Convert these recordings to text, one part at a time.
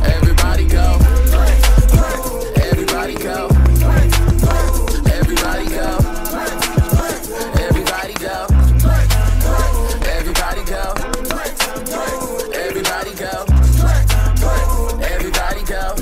Everybody go. Everybody go. Everybody go. Everybody go. Everybody go. Everybody go. Everybody go.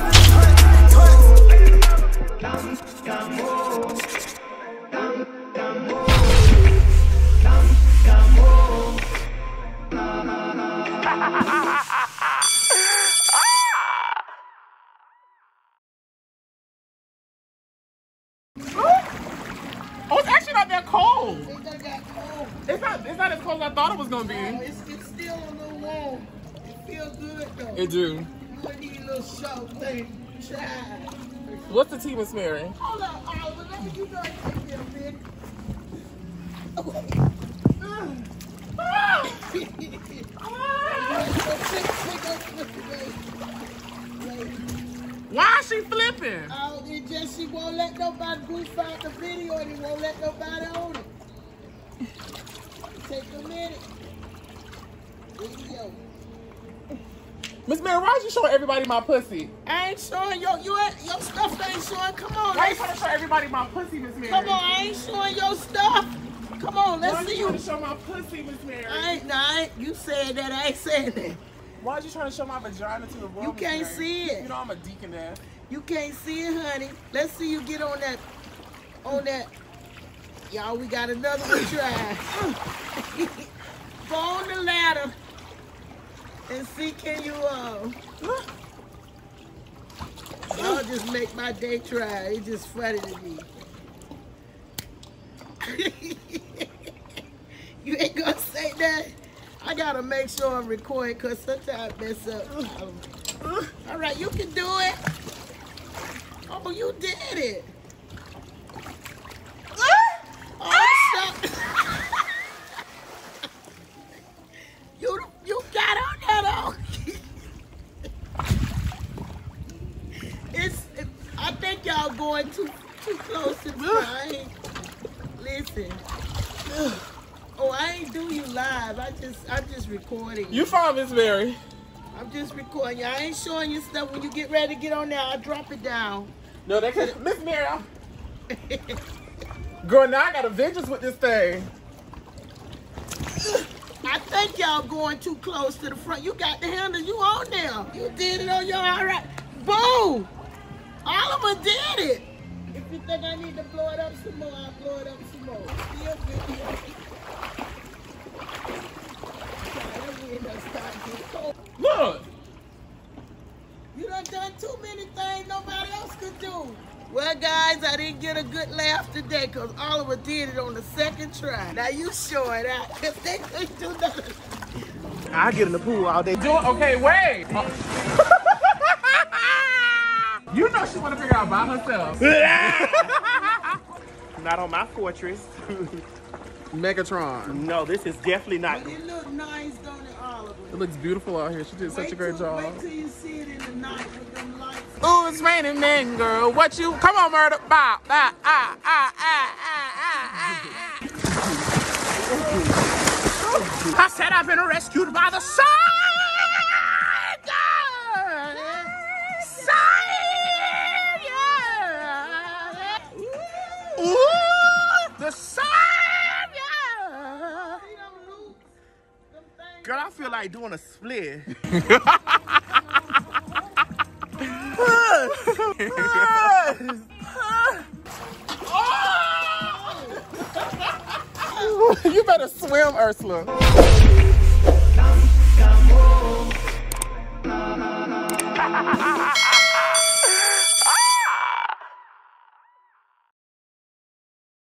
Oh, it's actually not that cold. It's not that cold. It's not as cold as I thought it was gonna be. It's still a little warm. It feels good though. It do. You need a little short thing. Try. What's the tea, Miss Mary? Hold on, Oliver. Let me you know it take me a minute. Why is she flipping? Oh, it just she won't let nobody goof out the video and it won't let nobody own it. Take a minute. Video. Miss Mary, why is you showing everybody my pussy? I ain't showing your stuff ain't showing. Come on, Why are you trying to show everybody my pussy, Miss Mary? come on, I ain't showing your stuff. Come on, let's see Why are you you. trying to show my pussy, Miss Mary? You said that, I ain't saying that. Why are you trying to show my vagina to the world? You Miss can't Mary? see it. You know I'm a deaconess. You can't see it, honey. Let's see you get on that. Y'all, we got another one try. Go on the ladder and see can you, y'all just make my day try. It's just funny to me. You ain't gonna say that? I gotta make sure I'm recording because sometimes I mess up. All right, you can do it. Oh, you did it. Oh, stop. You got on that on. I think y'all going too close to trying. Listen. Oh, I ain't do you live. I'm just recording. You fine, Miss Mary. I'm just recording you. I ain't showing you stuff. When you get ready to get on there, I'll drop it down. No, they can't. Miss Mary, girl, now I got a vengeance with this thing. I think y'all going too close to the front. You got the handle. You on there. You did it on your all right. Boom! Oliver did it. If you think I need to blow it up some more, I'll blow it up some more. Still video. Look. You done too many things nobody else could do. Well, guys, I didn't get a good laugh today because Oliver did it on the second try. Now you show it out because they couldn't do nothing. I get in the pool all day. Okay, wait. You know she want to figure out by herself. Not on my fortress. Megatron. No, this is definitely not. But it look nice, don't it, Oliver? It looks beautiful out here. She did such a great job. Wait till you see it in the night with them lights. Ooh, it's raining men, girl. What you? Come on, murder. Bop, bop, I said I've been rescued by the sun. The sun, Girl, I feel like doing a split. You better swim, Ursula. Come home.